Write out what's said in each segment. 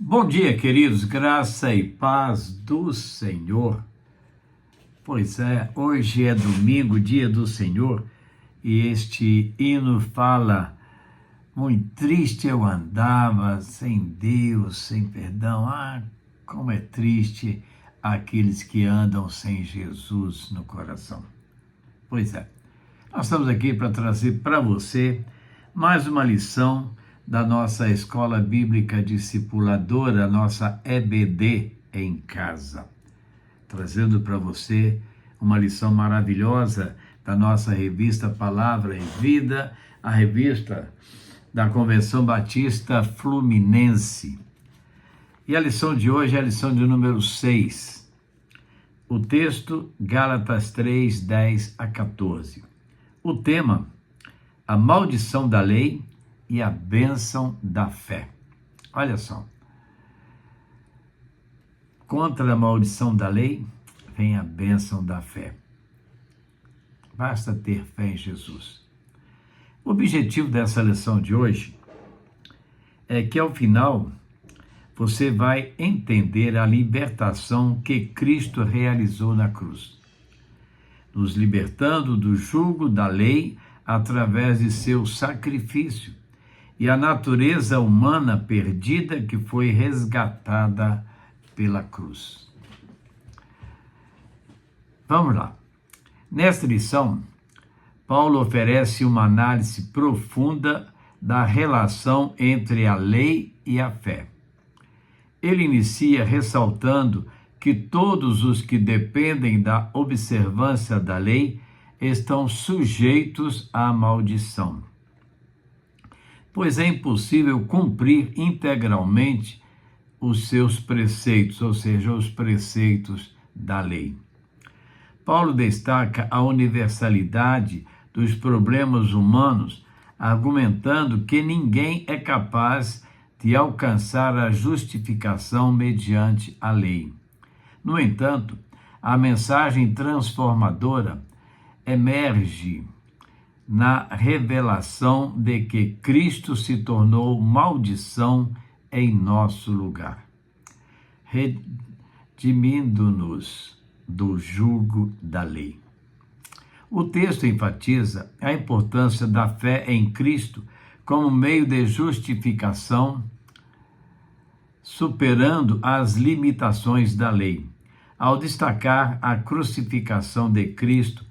Bom dia, queridos, graça e paz do Senhor. Pois é, hoje é domingo, dia do Senhor, e este hino fala: muito triste eu andava, sem Deus, sem perdão. Como é triste aqueles que andam sem Jesus no coração. Pois é, nós estamos aqui para trazer para você mais uma lição da nossa Escola Bíblica Discipuladora, nossa EBD em Casa, trazendo para você uma lição maravilhosa da nossa revista Palavra e Vida, a revista da Convenção Batista Fluminense. E a lição de hoje é a lição de número 6. O texto, Gálatas 3, 10 a 14. O tema, a maldição da lei e a bênção da fé. Olha só. Contra a maldição da lei, vem a bênção da fé. Basta ter fé em Jesus. O objetivo dessa lição de hoje é que, ao final, você vai entender a libertação que Cristo realizou na cruz, nos libertando do jugo da lei através de seu sacrifício, e a natureza humana perdida que foi resgatada pela cruz. Vamos lá. Nesta lição, Paulo oferece uma análise profunda da relação entre a lei e a fé. Ele inicia ressaltando que todos os que dependem da observância da lei estão sujeitos à maldição, pois é impossível cumprir integralmente os seus preceitos, ou seja, os preceitos da lei. Paulo destaca a universalidade dos problemas humanos, argumentando que ninguém é capaz de alcançar a justificação mediante a lei. No entanto, a mensagem transformadora emerge na revelação de que Cristo se tornou maldição em nosso lugar, redimindo-nos do jugo da lei. O texto enfatiza a importância da fé em Cristo como meio de justificação, superando as limitações da lei. Ao destacar a crucificação de Cristo,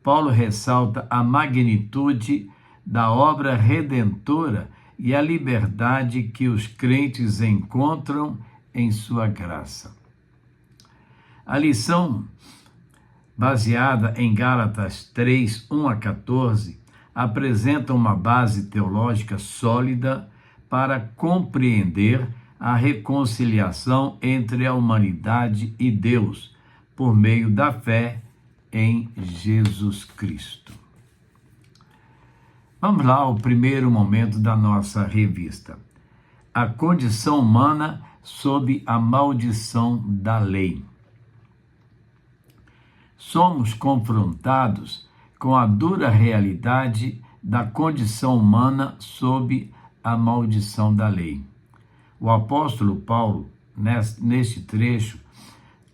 Paulo ressalta a magnitude da obra redentora e a liberdade que os crentes encontram em sua graça. A lição, baseada em Gálatas 3, 1 a 14, apresenta uma base teológica sólida para compreender a reconciliação entre a humanidade e Deus, por meio da fé em Jesus Cristo. Vamos lá ao primeiro momento da nossa revista. A condição humana sob a maldição da lei. Somos confrontados com a dura realidade da condição humana sob a maldição da lei. O apóstolo Paulo, neste trecho,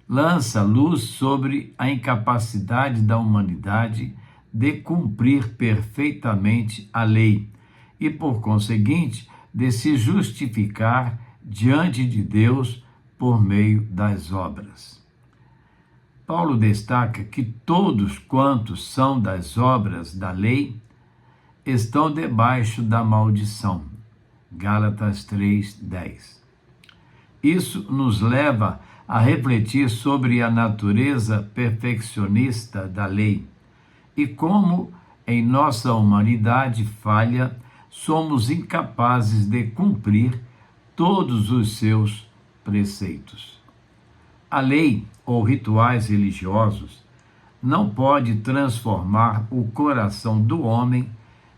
lança luz sobre a incapacidade da humanidade de cumprir perfeitamente a lei e, por conseguinte, de se justificar diante de Deus por meio das obras. Paulo destaca que todos quantos são das obras da lei estão debaixo da maldição. Gálatas 3:10. Isso nos leva a refletir sobre a natureza perfeccionista da lei e como, em nossa humanidade falha, somos incapazes de cumprir todos os seus preceitos. A lei, ou rituais religiosos, não pode transformar o coração do homem,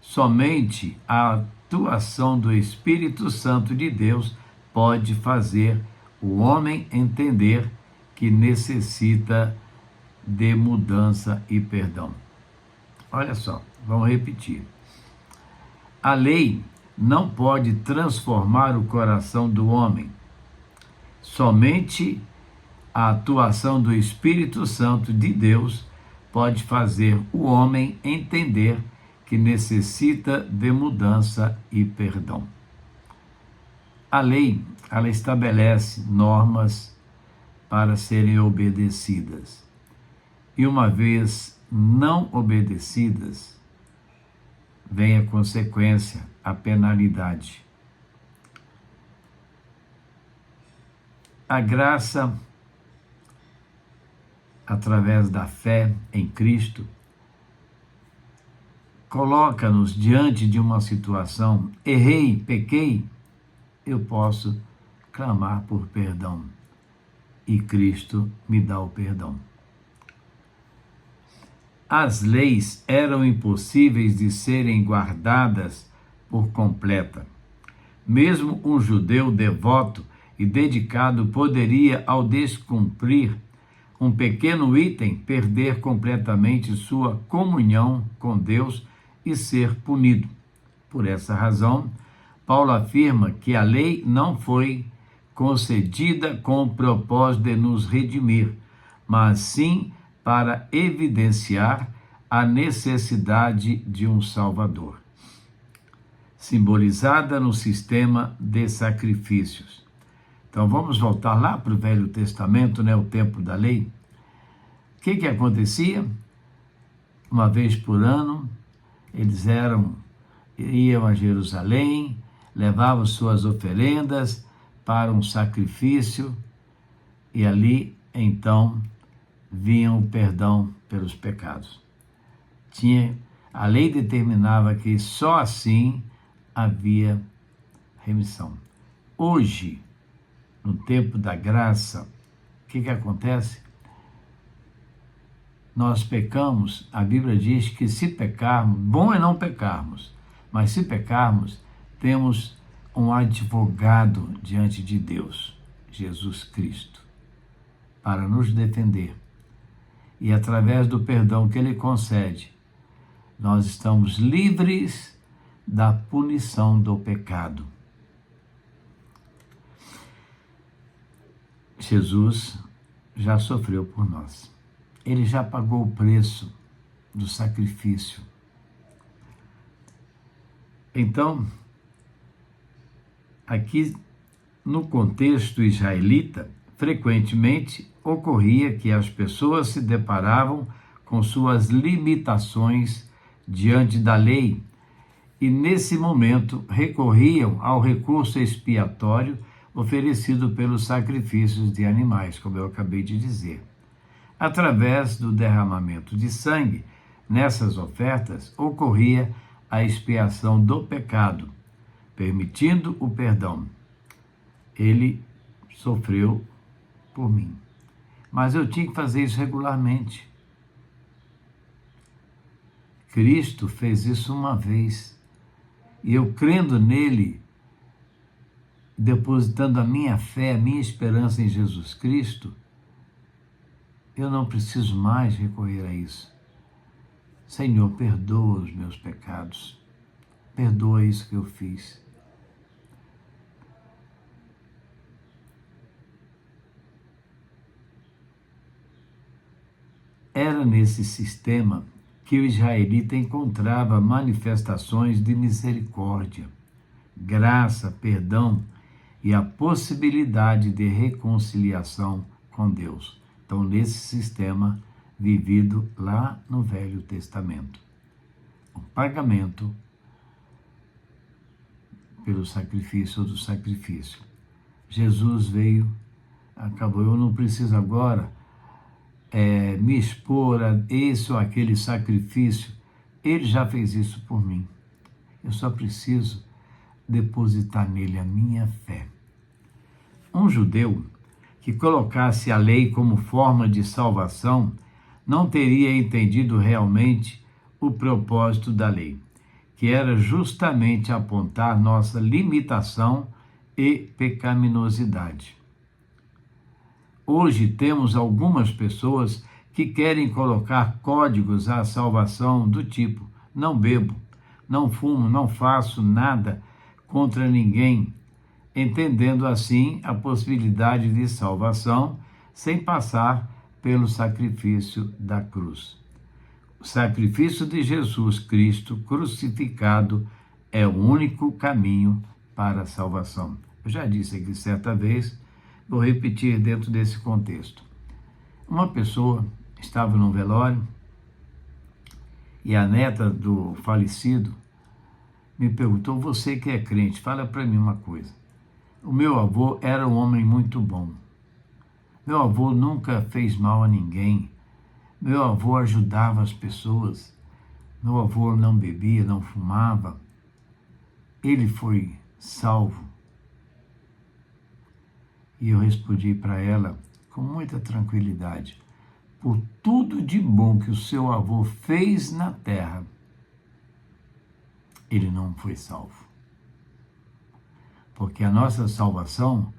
somente a atuação do Espírito Santo de Deus pode fazer o homem entender que necessita de mudança e perdão. Olha só, vamos repetir. A lei não pode transformar o coração do homem, Somente a atuação do Espírito Santo de Deus pode fazer o homem entender que necessita de mudança e perdão. A lei, ela estabelece normas para serem obedecidas. E uma vez não obedecidas, vem a consequência, a penalidade. A graça, através da fé em Cristo, coloca-nos diante de uma situação, errei, pequei, eu posso clamar por perdão. E Cristo me dá o perdão. As leis eram impossíveis de serem guardadas por completa. Mesmo um judeu devoto e dedicado poderia, ao descumprir um pequeno item, perder completamente sua comunhão com Deus e ser punido. Por essa razão, Paulo afirma que a lei não foi concedida com o propósito de nos redimir, mas sim para evidenciar a necessidade de um Salvador, simbolizada no sistema de sacrifícios. Então vamos voltar lá para o Velho Testamento, o tempo da lei. O que acontecia? Uma vez por ano, eles iam a Jerusalém, levavam suas oferendas para um sacrifício e ali, então, vinha o perdão pelos pecados. A lei determinava que só assim havia remissão. Hoje, no tempo da graça, o que acontece? Nós pecamos, a Bíblia diz que se pecarmos, bom é não pecarmos, mas se pecarmos, temos um advogado diante de Deus, Jesus Cristo, para nos defender. E através do perdão que Ele concede, nós estamos livres da punição do pecado. Jesus já sofreu por nós. Ele já pagou o preço do sacrifício. Então, aqui no contexto israelita, frequentemente ocorria que as pessoas se deparavam com suas limitações diante da lei e, nesse momento, recorriam ao recurso expiatório oferecido pelos sacrifícios de animais, como eu acabei de dizer. Através do derramamento de sangue, nessas ofertas, ocorria a expiação do pecado, permitindo o perdão. Ele sofreu por mim. Mas eu tinha que fazer isso regularmente. Cristo fez isso uma vez. E eu, crendo nele, depositando a minha fé, a minha esperança em Jesus Cristo, eu não preciso mais recorrer a isso. Senhor, perdoa os meus pecados. Perdoa isso que eu fiz. Era nesse sistema que o israelita encontrava manifestações de misericórdia, graça, perdão e a possibilidade de reconciliação com Deus. Então, nesse sistema vivido lá no Velho Testamento, o pagamento pelo sacrifício ou do sacrifício. Jesus veio, acabou. Eu não preciso agora me expor a esse ou aquele sacrifício. Ele já fez isso por mim. Eu só preciso depositar nele a minha fé. Um judeu que colocasse a lei como forma de salvação não teria entendido realmente o propósito da lei, que era justamente apontar nossa limitação e pecaminosidade. Hoje temos algumas pessoas que querem colocar códigos à salvação do tipo: não bebo, não fumo, não faço nada contra ninguém. entendendo assim a possibilidade de salvação sem passar pelo sacrifício da cruz. O sacrifício de Jesus Cristo crucificado é o único caminho para a salvação. Eu já disse aqui certa vez, vou repetir dentro desse contexto. Uma pessoa estava num velório e a neta do falecido me perguntou: você que é crente, fala para mim uma coisa. O meu avô era um homem muito bom. Meu avô nunca fez mal a ninguém. Meu avô ajudava as pessoas. Meu avô não bebia, não fumava. Ele foi salvo. E eu respondi para ela com muita tranquilidade: por tudo de bom que o seu avô fez na terra, ele não foi salvo. Porque a nossa salvação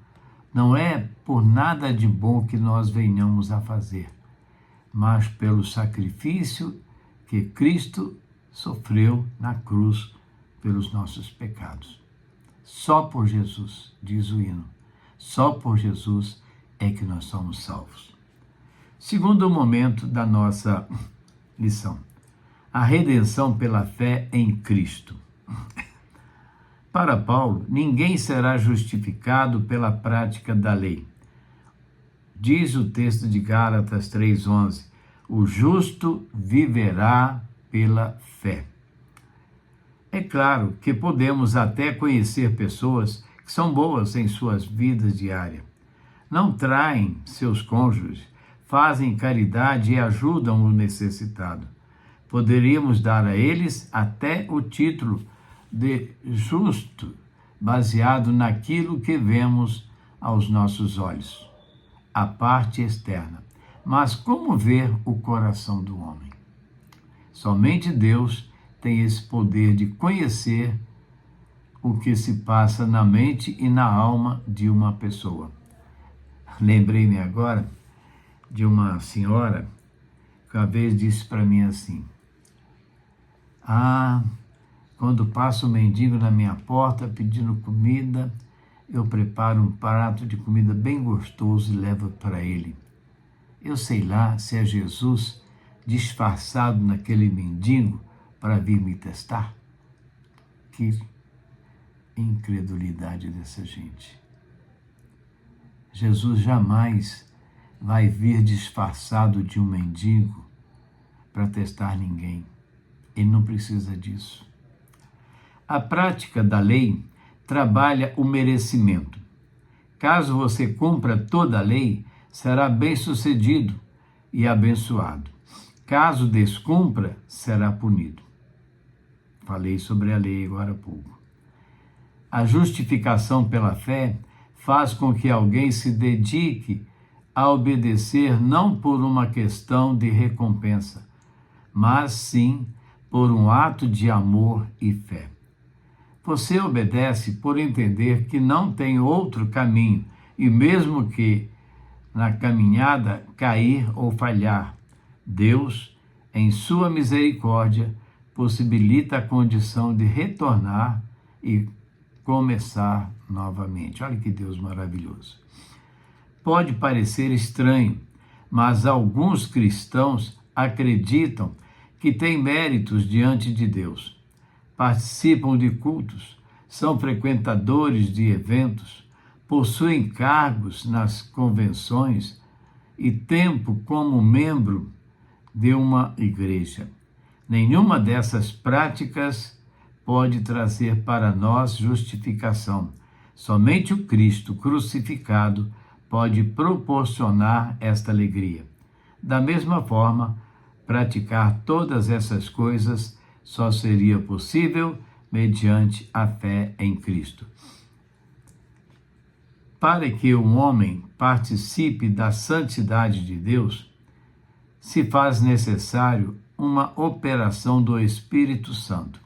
não é por nada de bom que nós venhamos a fazer, mas pelo sacrifício que Cristo sofreu na cruz pelos nossos pecados. Só por Jesus, diz o hino, só por Jesus é que nós somos salvos. Segundo momento da nossa lição, a redenção pela fé em Cristo. Para Paulo, ninguém será justificado pela prática da lei. Diz o texto de Gálatas 3,11, o justo viverá pela fé. É claro que podemos até conhecer pessoas que são boas em suas vidas diárias. Não traem seus cônjuges, fazem caridade e ajudam o necessitado. Poderíamos dar a eles até o título de justo, baseado naquilo que vemos aos nossos olhos, a parte externa. Mas como ver o coração do homem? Somente Deus tem esse poder de conhecer o que se passa na mente e na alma de uma pessoa. Lembrei-me agora de uma senhora que uma vez disse para mim assim: quando passa um mendigo na minha porta pedindo comida, eu preparo um prato de comida bem gostoso e levo para ele. Eu sei lá se é Jesus disfarçado naquele mendigo para vir me testar. Que incredulidade dessa gente. Jesus jamais vai vir disfarçado de um mendigo para testar ninguém. Ele não precisa disso. A prática da lei trabalha o merecimento. Caso você cumpra toda a lei, será bem-sucedido e abençoado. Caso descumpra, será punido. Falei sobre a lei agora há pouco. A justificação pela fé faz com que alguém se dedique a obedecer não por uma questão de recompensa, mas sim por um ato de amor e fé. Você obedece por entender que não tem outro caminho e mesmo que na caminhada cair ou falhar, Deus, em sua misericórdia, possibilita a condição de retornar e começar novamente. Olha que Deus maravilhoso. Pode parecer estranho, mas alguns cristãos acreditam que têm méritos diante de Deus. Participam de cultos, são frequentadores de eventos, possuem cargos nas convenções e tempo como membro de uma igreja. Nenhuma dessas práticas pode trazer para nós justificação. Somente o Cristo crucificado pode proporcionar esta alegria. Da mesma forma, praticar todas essas coisas só seria possível mediante a fé em Cristo. Para que um homem participe da santidade de Deus, se faz necessário uma operação do Espírito Santo.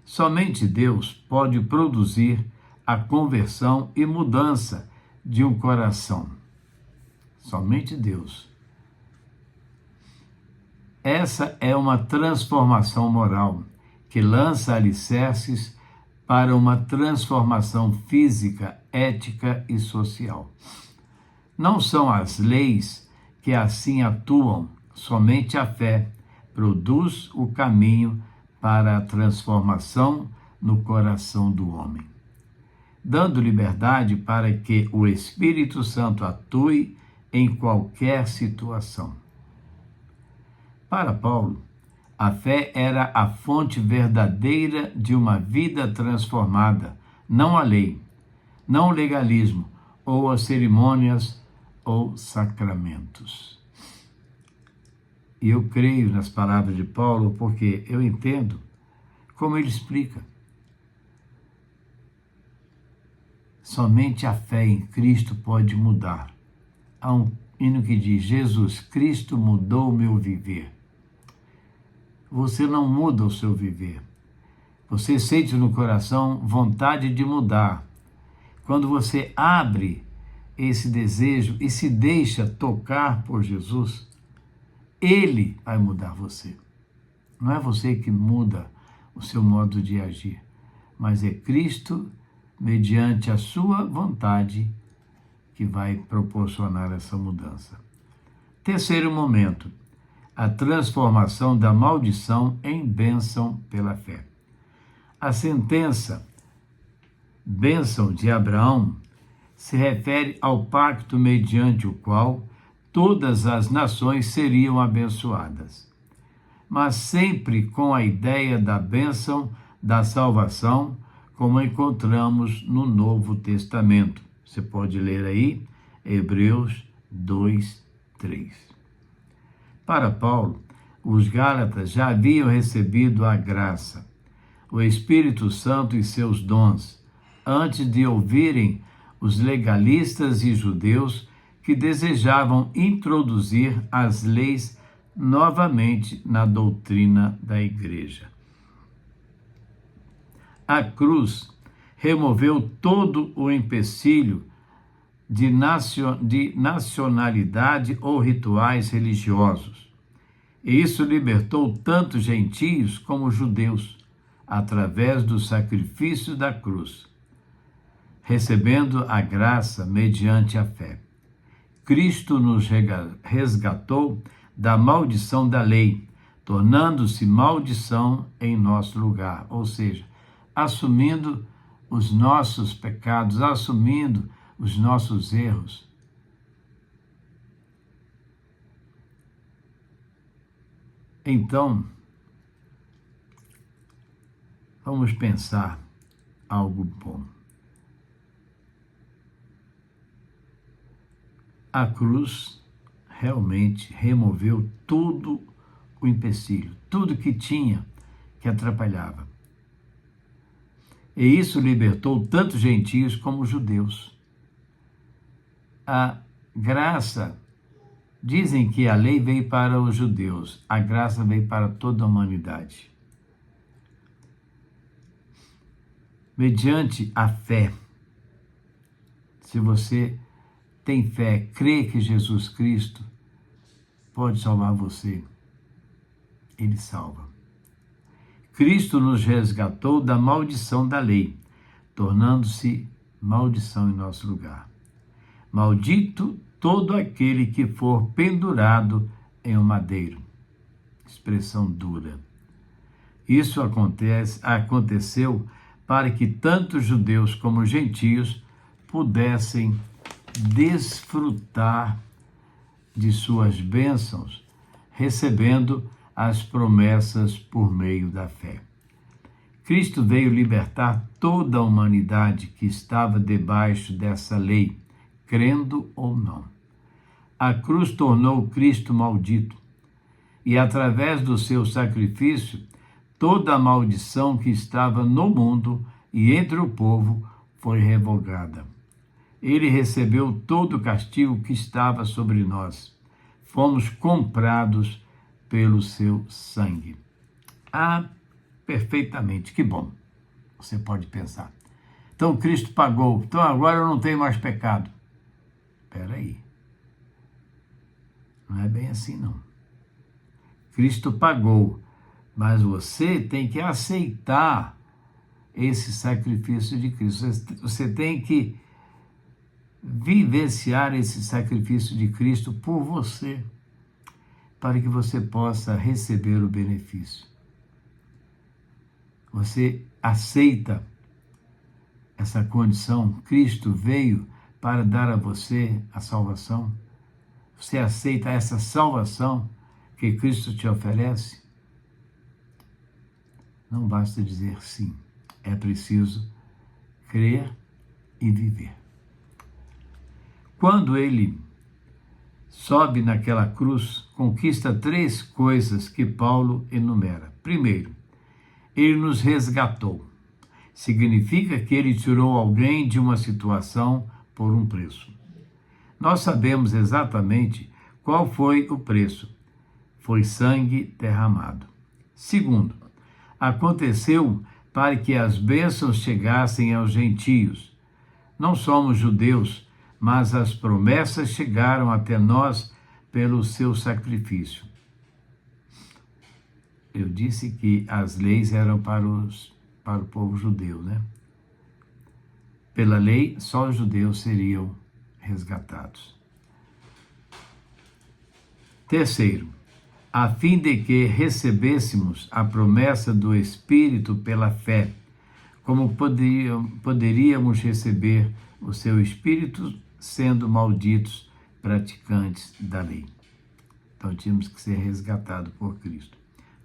Somente Deus pode produzir a conversão e mudança de um coração. Somente Deus. Essa é uma transformação moral que lança alicerces para uma transformação física, ética e social. Não são as leis que assim atuam, somente a fé produz o caminho para a transformação no coração do homem, dando liberdade para que o Espírito Santo atue em qualquer situação. Para Paulo, a fé era a fonte verdadeira de uma vida transformada, não a lei, não o legalismo, ou as cerimônias ou sacramentos. E eu creio nas palavras de Paulo porque eu entendo como ele explica. Somente a fé em Cristo pode mudar. Há um hino que diz: Jesus Cristo mudou o meu viver. Você não muda o seu viver. Você sente no coração vontade de mudar. Quando você abre esse desejo e se deixa tocar por Jesus, Ele vai mudar você. Não é você que muda o seu modo de agir, mas é Cristo, mediante a sua vontade, que vai proporcionar essa mudança. Terceiro momento, a transformação da maldição em bênção pela fé. A sentença bênção de Abraão se refere ao pacto mediante o qual todas as nações seriam abençoadas, mas sempre com a ideia da bênção da salvação, como encontramos no Novo Testamento. Você pode ler aí Hebreus 2, 3. Para Paulo, os Gálatas já haviam recebido a graça, o Espírito Santo e seus dons, antes de ouvirem os legalistas e judeus que desejavam introduzir as leis novamente na doutrina da igreja. A cruz removeu todo o empecilho de nacionalidade ou rituais religiosos. E isso libertou tanto gentios como judeus, através do sacrifício da cruz, recebendo a graça mediante a fé. Cristo nos resgatou da maldição da lei, tornando-se maldição em nosso lugar, ou seja, assumindo os nossos pecados, assumindo os nossos erros. Então, vamos pensar algo bom. A cruz realmente removeu tudo o empecilho, tudo que tinha que atrapalhava. E isso libertou tanto gentios como judeus. A graça, dizem que a lei veio para os judeus, a graça veio para toda a humanidade. Mediante a fé, se você tem fé, crê que Jesus Cristo pode salvar você, Ele salva. Cristo nos resgatou da maldição da lei, tornando-se maldição em nosso lugar. Maldito todo aquele que for pendurado em um madeiro. Expressão dura. Isso aconteceu para que tanto judeus como gentios pudessem desfrutar de suas bênçãos, recebendo as promessas por meio da fé. Cristo veio libertar toda a humanidade que estava debaixo dessa lei, crendo ou não. A cruz tornou Cristo maldito, e através do seu sacrifício, toda a maldição que estava no mundo e entre o povo foi revogada. Ele recebeu todo o castigo que estava sobre nós. Fomos comprados pelo seu sangue. Ah, perfeitamente, que bom. Você pode pensar. Então Cristo pagou, então agora eu não tenho mais pecado. Espera aí. Não é bem assim, não. Cristo pagou, mas você tem que aceitar esse sacrifício de Cristo. Você tem que vivenciar esse sacrifício de Cristo por você, para que você possa receber o benefício. Você aceita essa condição? Cristo veio para dar a você a salvação? Você aceita essa salvação que Cristo te oferece? Não basta dizer sim, é preciso crer e viver. Quando ele sobe naquela cruz, conquista 3 coisas que Paulo enumera. Primeiro, ele nos resgatou. Significa que ele tirou alguém de uma situação por um preço. Nós sabemos exatamente qual foi o preço. Foi sangue derramado. Segundo, aconteceu para que as bênçãos chegassem aos gentios. Não somos judeus, mas as promessas chegaram até nós pelo seu sacrifício. Eu disse que as leis eram para o povo judeu, né? Pela lei, só os judeus seriam resgatados. Terceiro, a fim de que recebêssemos a promessa do Espírito pela fé, como poderíamos receber o seu Espírito sendo malditos praticantes da lei. Então tínhamos que ser resgatados por Cristo.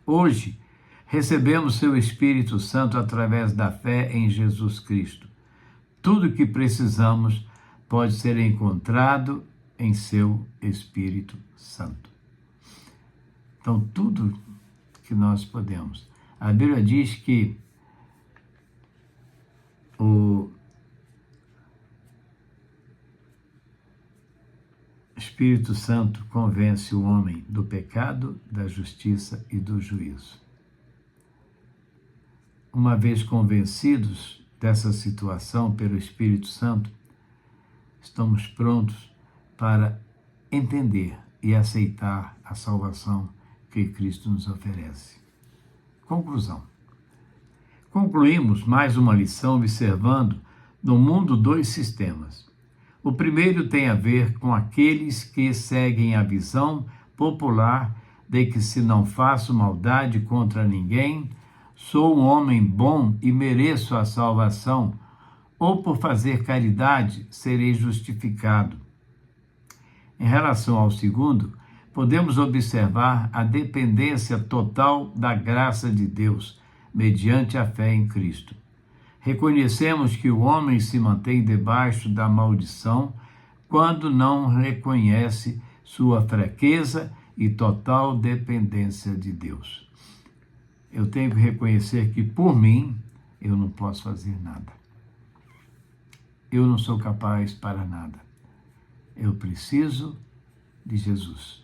Hoje, recebemos seu Espírito Santo através da fé em Jesus Cristo. Tudo o que precisamos pode ser encontrado em seu Espírito Santo. Então, tudo que nós podemos. A Bíblia diz que o Espírito Santo convence o homem do pecado, da justiça e do juízo. Uma vez convencidos dessa situação pelo Espírito Santo, estamos prontos para entender e aceitar a salvação que Cristo nos oferece. Conclusão. Concluímos mais uma lição observando no mundo 2 sistemas. O primeiro tem a ver com aqueles que seguem a visão popular de que se não faço maldade contra ninguém, sou um homem bom e mereço a salvação, ou por fazer caridade serei justificado. Em relação ao segundo, podemos observar a dependência total da graça de Deus, mediante a fé em Cristo. Reconhecemos que o homem se mantém debaixo da maldição quando não reconhece sua fraqueza e total dependência de Deus. Eu tenho que reconhecer que, por mim, eu não posso fazer nada. Eu não sou capaz para nada. Eu preciso de Jesus.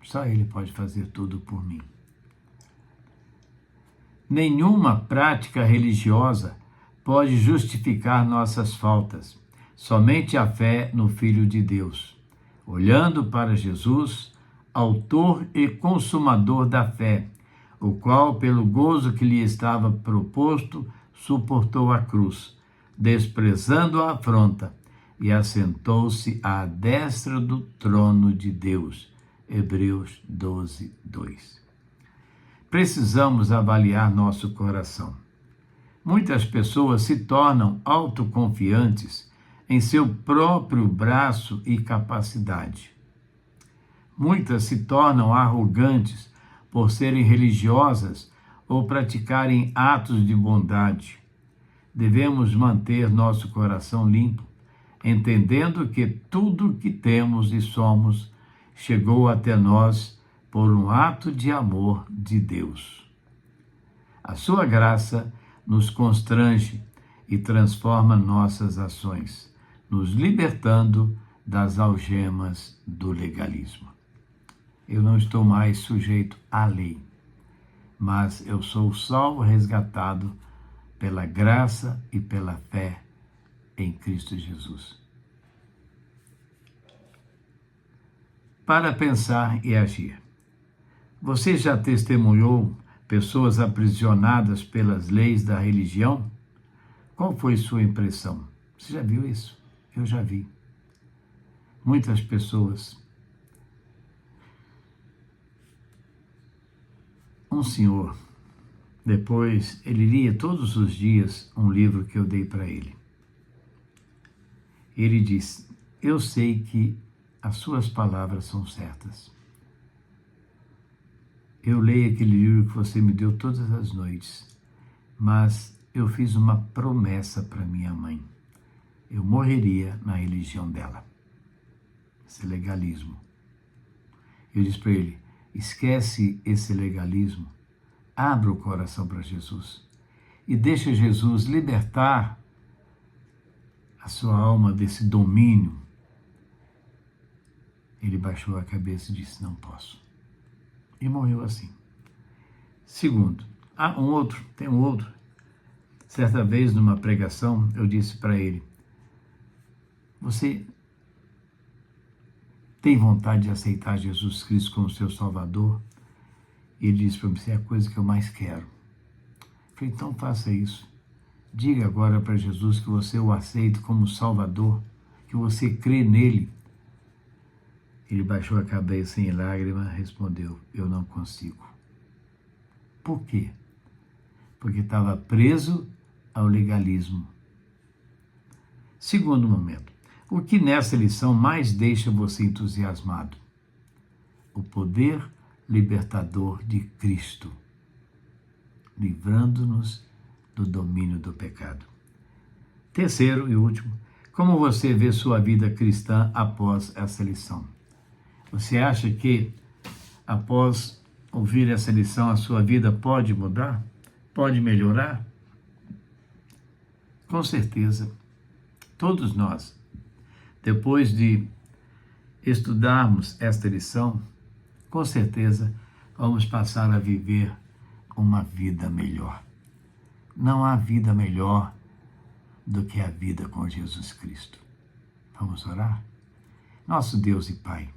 Só Ele pode fazer tudo por mim. Nenhuma prática religiosa pode justificar nossas faltas. Somente a fé no Filho de Deus. Olhando para Jesus, autor e consumador da fé, o qual, pelo gozo que lhe estava proposto, suportou a cruz, desprezando a afronta, e assentou-se à destra do trono de Deus. Hebreus 12, 2. Precisamos avaliar nosso coração. Muitas pessoas se tornam autoconfiantes em seu próprio braço e capacidade. Muitas se tornam arrogantes por serem religiosas ou praticarem atos de bondade. Devemos manter nosso coração limpo, entendendo que tudo o que temos e somos chegou até nós por um ato de amor de Deus. A sua graça nos constrange e transforma nossas ações, nos libertando das algemas do legalismo. Eu não estou mais sujeito à lei, mas eu sou salvo, resgatado pela graça e pela fé em Cristo Jesus. Para pensar e agir. Você já testemunhou pessoas aprisionadas pelas leis da religião? Qual foi sua impressão? Você já viu isso? Eu já vi. Muitas pessoas. Um senhor, depois, ele lia todos os dias um livro que eu dei para ele. Ele disse: eu sei que as suas palavras são certas. Eu leio aquele livro que você me deu todas as noites, mas eu fiz uma promessa para minha mãe. Eu morreria na religião dela. Esse legalismo. Eu disse para ele: esquece esse legalismo, abra o coração para Jesus e deixa Jesus libertar a sua alma desse domínio. Ele baixou a cabeça e disse: não posso. E morreu assim. Segundo, tem um outro. Certa vez, numa pregação, eu disse para ele: você tem vontade de aceitar Jesus Cristo como seu Salvador? E ele disse para mim: é a coisa que eu mais quero. Eu falei: então faça isso. Diga agora para Jesus que você o aceita como Salvador, que você crê nele. Ele baixou a cabeça em lágrima e respondeu: eu não consigo. Por quê? Porque estava preso ao legalismo. Segundo momento, o que nessa lição mais deixa você entusiasmado? O poder libertador de Cristo, livrando-nos do domínio do pecado. Terceiro e último, como você vê sua vida cristã após essa lição? Você acha que após ouvir essa lição a sua vida pode mudar? Pode melhorar? Com certeza, todos nós, depois de estudarmos esta lição, com certeza vamos passar a viver uma vida melhor. Não há vida melhor do que a vida com Jesus Cristo. Vamos orar? Nosso Deus e Pai,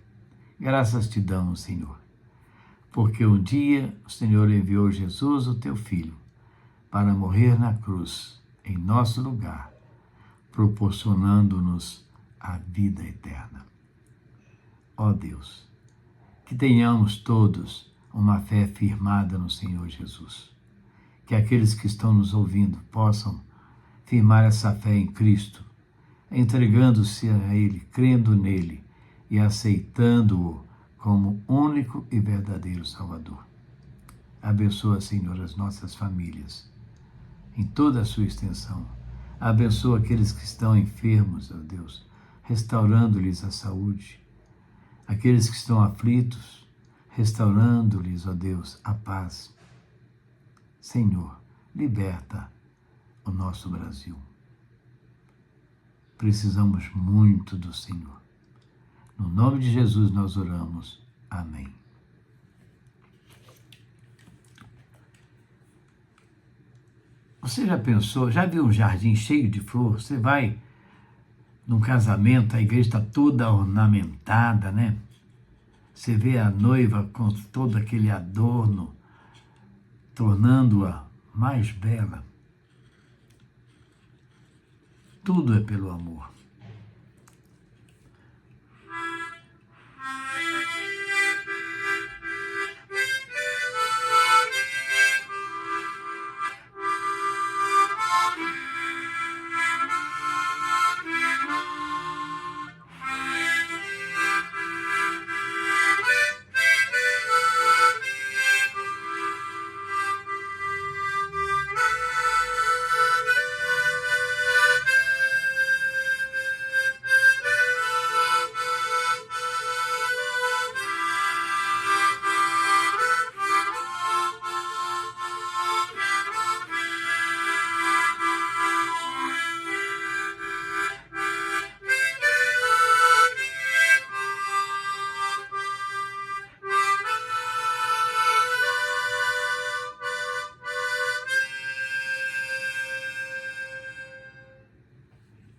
graças te damos, Senhor, porque um dia o Senhor enviou Jesus, o teu Filho, para morrer na cruz, em nosso lugar, proporcionando-nos a vida eterna. Ó Deus, que tenhamos todos uma fé firmada no Senhor Jesus. Que aqueles que estão nos ouvindo possam firmar essa fé em Cristo, entregando-se a Ele, crendo nele e aceitando-o como único e verdadeiro Salvador. Abençoa, Senhor, as nossas famílias, em toda a sua extensão. Abençoa aqueles que estão enfermos, ó Deus, restaurando-lhes a saúde. Aqueles que estão aflitos, restaurando-lhes, ó Deus, a paz. Senhor, liberta o nosso Brasil. Precisamos muito do Senhor. No nome de Jesus nós oramos. Amém. Você já pensou, já viu um jardim cheio de flor? Você vai num casamento, a igreja está toda ornamentada, né? Você vê a noiva com todo aquele adorno, tornando-a mais bela. Tudo é pelo amor.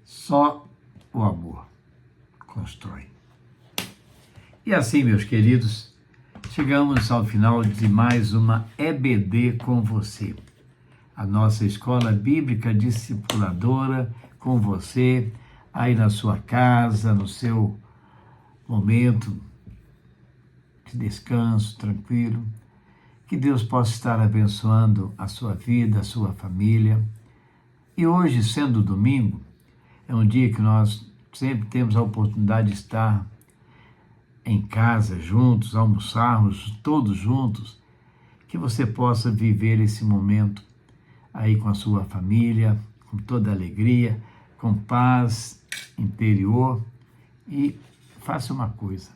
Só o amor constrói. E assim, meus queridos, chegamos ao final de mais uma EBD com você. a nossa escola bíblica discipuladora com você, aí na sua casa, no seu momento de descanso tranquilo. Que Deus possa estar abençoando a sua vida, a sua família. E hoje, sendo domingo, é um dia que nós sempre temos a oportunidade de estar em casa juntos, almoçarmos todos juntos, que você possa viver esse momento aí com a sua família, com toda alegria, com paz interior. E faça uma coisa,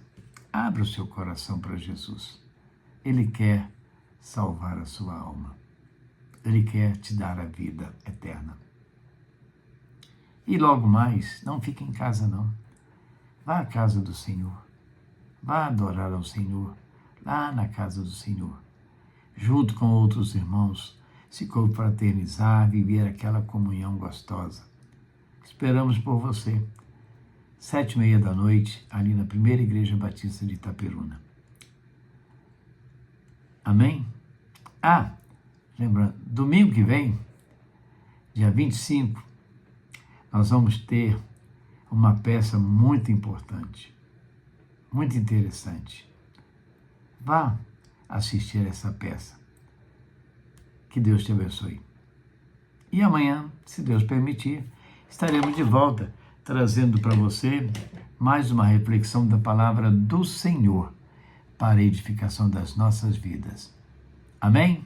abra o seu coração para Jesus. Ele quer salvar a sua alma. Ele quer te dar a vida eterna. E logo mais, não fique em casa não. Vá à casa do Senhor. Vá adorar ao Senhor, lá na casa do Senhor. Junto com outros irmãos, se confraternizar, viver aquela comunhão gostosa. Esperamos por você. 7h30 ali na Primeira Igreja Batista de Itaperuna. Amém? Lembrando, domingo que vem, dia 25, nós vamos ter uma peça muito importante, muito interessante. Vá assistir essa peça. Que Deus te abençoe. E amanhã, se Deus permitir, estaremos de volta, trazendo para você mais uma reflexão da palavra do Senhor para a edificação das nossas vidas. Amém?